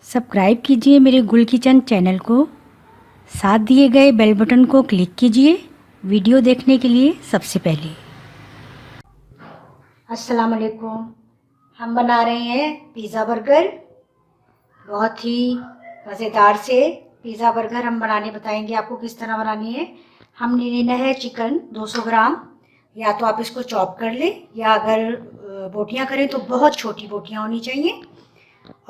Subscribe कीजिए मेरे गुल किचन चैनल को। साथ दिए गए बेल बटन को क्लिक कीजिए वीडियो देखने के लिए सबसे पहले। अस्सलाम वालेकुम। हम बना रहे हैं पिज़्ज़ा बर्गर। बहुत ही मज़ेदार से पिज़्ज़ा बर्गर हम बनाने बताएंगे आपको किस तरह बनानी है। हमने लेना है चिकन 200 ग्राम। या तो आप इसको चॉप कर लें या अगर बोटियां करें तो बहुत छोटी बोटियां होनी चाहिए।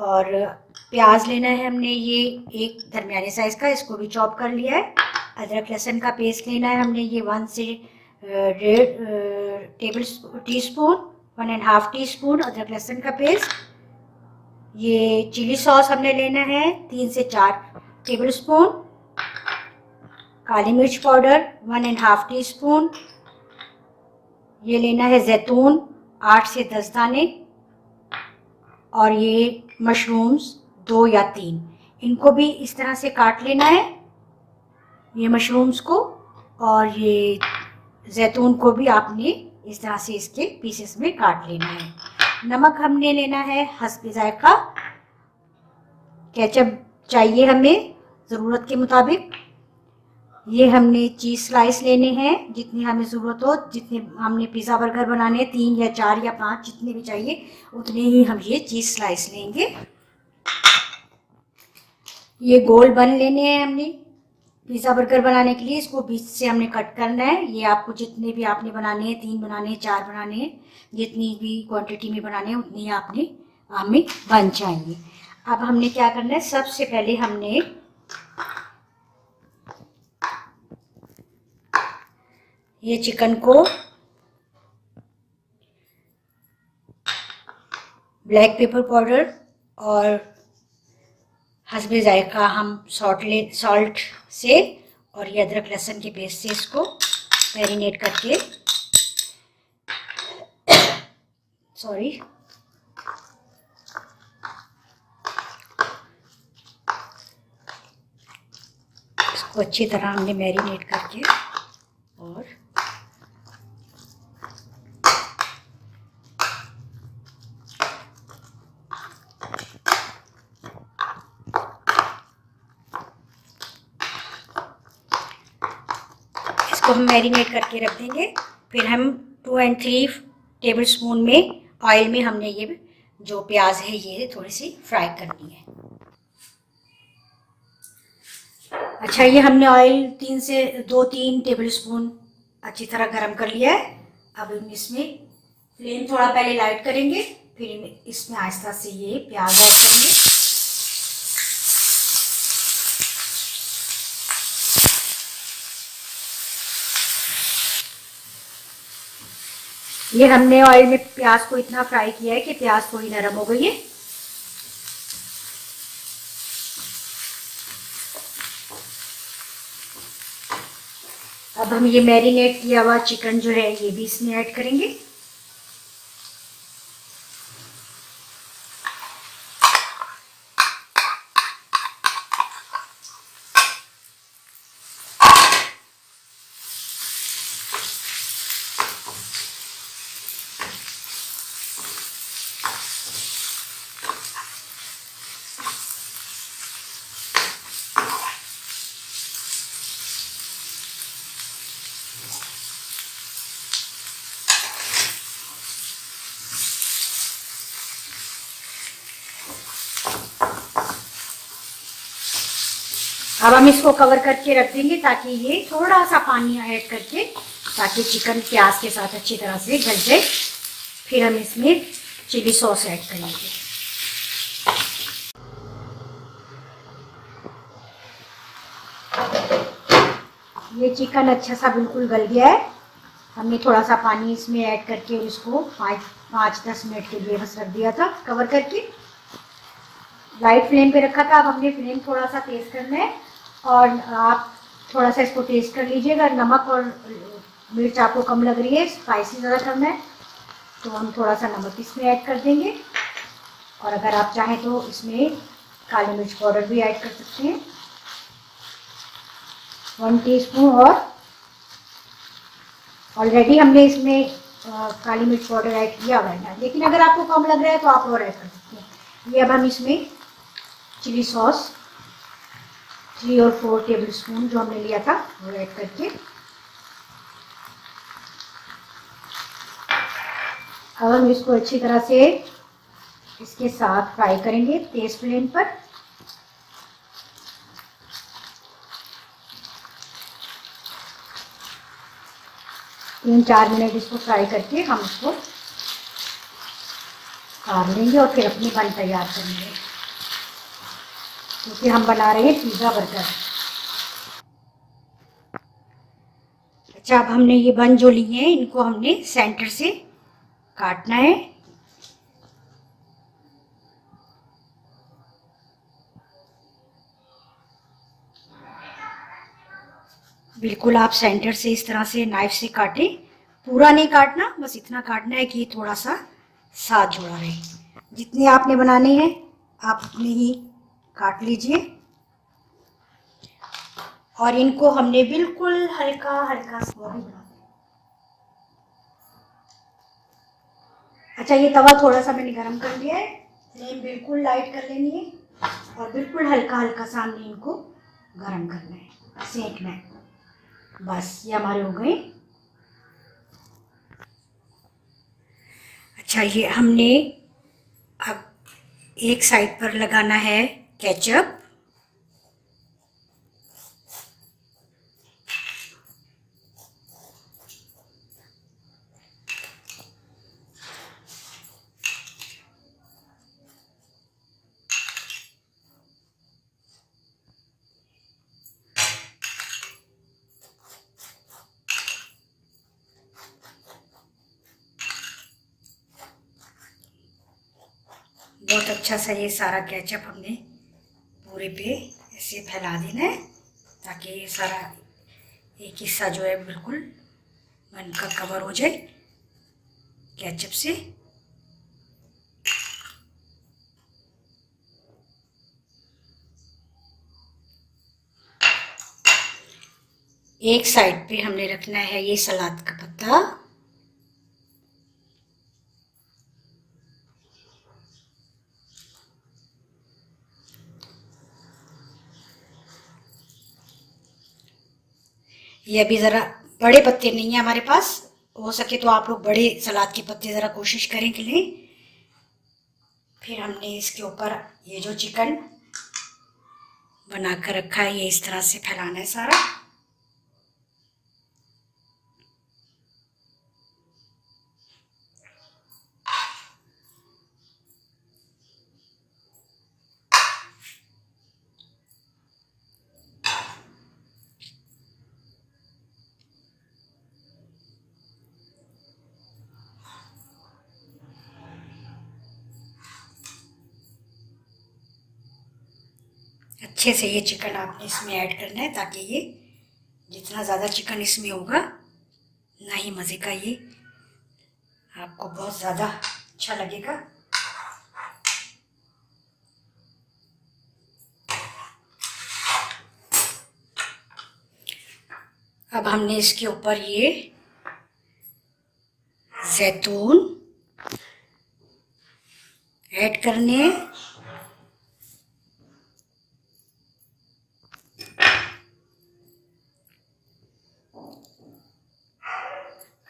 और प्याज लेना है हमने ये एक दरमियाने साइज़ का, इसको भी चॉप कर लिया है। अदरक लहसुन का पेस्ट लेना है हमने ये 1 से 1.5 टीस्पून, 1.5 टीस्पून अदरक लहसुन का पेस्ट। ये चिली सॉस हमने लेना है 3 से 4 टेबलस्पून। काली मिर्च पाउडर 1.5 टीस्पून। ये लेना है जैतून 8 से 10 दाने। और ये मशरूम्स 2 या 3, इनको भी इस तरह से काट लेना है ये मशरूम्स को। और ये जैतून को भी आपने इस तरह से इसके पीसेस में काट लेना है। नमक हमने लेना है हस्बे जायका। केचप चाहिए हमें ज़रूरत के मुताबिक। ये हमने चीज़ स्लाइस लेने हैं जितनी हमें ज़रूरत हो, जितने हमने पिज़्ज़ा बर्गर बनाने हैं 3 या 4 या 5 जितने भी चाहिए उतने ही हम ये चीज़ स्लाइस लेंगे। ये गोल बन लेने हैं हमने पिज़्ज़ा बर्गर बनाने के लिए। इसको बीच से हमने कट करना है। ये आपको जितने भी आपने बनाने हैं, 3 बनाने हैं, 4 बनाने हैं, जितनी भी क्वांटिटी में बनाने हैं उतनी आपने हमें बन जाएंगे। अब हमने क्या करना है, सबसे पहले हमने ये चिकन को ब्लैक पेपर पाउडर और हस्बे जायका हम सॉल्ट से और ये अदरक लहसुन के पेस्ट से इसको मैरिनेट करके इसको अच्छी तरह हमने मैरिनेट करके और इसको हम मैरिनेट करके रख देंगे। फिर हम 2 और 3 टेबलस्पून में ऑयल में हमने ये जो प्याज है ये थोड़ी सी फ्राई करनी है। अच्छा, ये हमने ऑयल 2-3 टेबलस्पून अच्छी तरह गरम कर लिया है। अब इसमें फ्लेम थोड़ा पहले लाइट करेंगे, फिर इसमें आहिस्ता से ये प्याज ऐड करेंगे। ये हमने ऑयल में प्याज को इतना फ्राई किया है कि प्याज थोड़ी नरम हो गई है। अब हम ये मैरिनेट किया हुआ चिकन जो है ये भी इसमें ऐड करेंगे। अब हम इसको कवर करके रख देंगे ताकि ये थोड़ा सा पानी ऐड करके ताकि चिकन प्याज के साथ अच्छी तरह से गल जाए। फिर हम इसमें चिली सॉस ऐड करेंगे। ये चिकन अच्छा सा बिल्कुल गल गया है। हमने थोड़ा सा पानी इसमें ऐड करके इसको 5-10 मिनट के लिए बस रख दिया था कवर करके। लाइट फ्लेम पे रखा था। अब हमने फ्लेम थोड़ा सा तेज़ करना है और आप थोड़ा सा इसको टेस्ट कर लीजिएगा। नमक और मिर्च आपको कम लग रही है, स्पाइसी ज़्यादा करना है तो हम थोड़ा सा नमक इसमें ऐड कर देंगे। और अगर आप चाहें तो इसमें काली मिर्च पाउडर भी ऐड कर सकते हैं 1 टीस्पून। और ऑलरेडी हमने इसमें काली मिर्च पाउडर ऐड किया हुआ है, लेकिन अगर आपको कम लग रहा है तो आप और ऐड कर सकते हैं। ये अब हम इसमें चिली सॉस 3 और 4 टेबल स्पून जो हमने लिया था वो ऐड करके अब हम इसको अच्छी तरह से इसके साथ फ्राई करेंगे तेज फ्लेम पर। तीन 4 मिनट इसको फ्राई करके हम इसको काट लेंगे और फिर अपनी बन तैयार करेंगे, क्योंकि हम बना रहे हैं पिज़्ज़ा बर्गर। अच्छा, अब हमने ये बन जो लिए हैं इनको हमने सेंटर से काटना है। बिल्कुल आप सेंटर से इस तरह से नाइफ से काटें, पूरा नहीं काटना, बस इतना काटना है कि थोड़ा सा साथ जुड़ा रहे। जितने आपने बनाने हैं आप उतने ही काट लीजिए और इनको हमने बिल्कुल हल्का हल्का सा बना। अच्छा, ये तवा थोड़ा सा मैंने गरम कर लिया है, फ्लेम बिल्कुल लाइट कर लेनी है और बिल्कुल हल्का हल्का सा हमने इनको गरम करना है, सेकना है। बस ये हमारे हो गए। अच्छा, ये हमने अब एक साइड पर लगाना है केचप। बहुत अच्छा सा ये सारा केचप हमने पूरे पे ऐसे फैला देना है ताकि ये सारा एक हिस्सा जो है बिल्कुल बन का कवर हो जाए केचप से। एक साइड पे हमने रखना है ये सलाद का पत्ता। ये अभी ज़रा बड़े पत्ते नहीं है हमारे पास, हो सके तो आप लोग बड़े सलाद के पत्ते ज़रा कोशिश करें कि लें। फिर हमने इसके ऊपर ये जो चिकन बना कर रखा है ये इस तरह से फैलाना है सारा। अच्छे से ये चिकन आपने इसमें ऐड करना है ताकि ये जितना ज़्यादा चिकन इसमें होगा ना ही मज़े का ये आपको बहुत ज़्यादा अच्छा लगेगा। अब हमने इसके ऊपर ये जैतून ऐड करने हैं।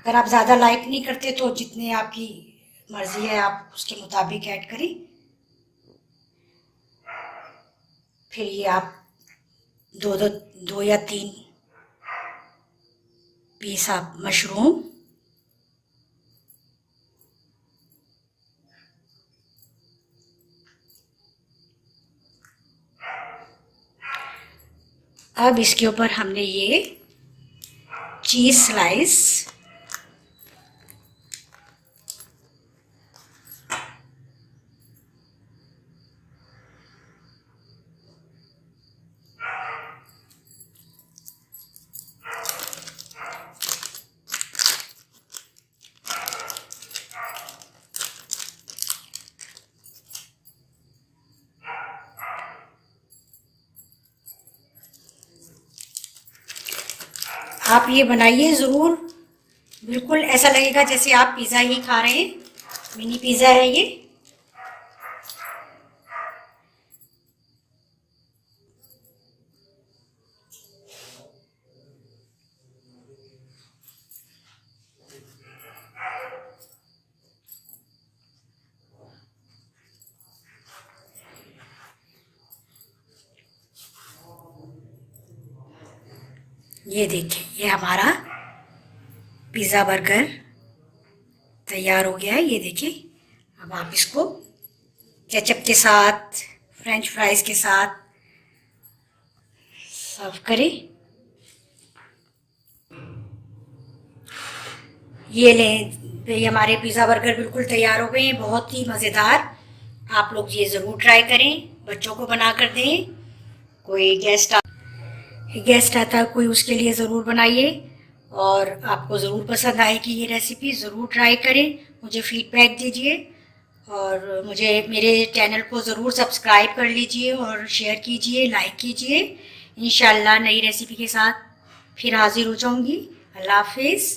अगर आप ज़्यादा लाइक नहीं करते तो जितने आपकी मर्ज़ी है आप उसके मुताबिक ऐड करें। फिर ये आप दो या तीन पीस आप मशरूम, अब इसके ऊपर हमने ये चीज़ स्लाइस, आप ये बनाइए ज़रूर, बिल्कुल ऐसा लगेगा जैसे आप पिज़्ज़ा ही खा रहे हैं। मिनी पिज़्ज़ा है ये। ये देखिए, ये हमारा पिज़्ज़ा बर्गर तैयार हो गया है। ये देखिए, अब आप इसको केचप के साथ, फ्रेंच फ्राइज के साथ सर्व करें। ये लें, ये हमारे पिज़्ज़ा बर्गर बिल्कुल तैयार हो गए हैं, बहुत ही मज़ेदार। आप लोग ये ज़रूर ट्राई करें, बच्चों को बना कर दें। कोई गेस्ट आता है कोई, उसके लिए ज़रूर बनाइए और आपको ज़रूर पसंद आएगी ये रेसिपी। ज़रूर ट्राई करें, मुझे फीडबैक दीजिए और मुझे मेरे चैनल को ज़रूर सब्सक्राइब कर लीजिए और शेयर कीजिए, लाइक कीजिए। इंशाल्लाह नई रेसिपी के साथ फिर हाजिर हो जाऊंगी। अल्लाह हाफिज़।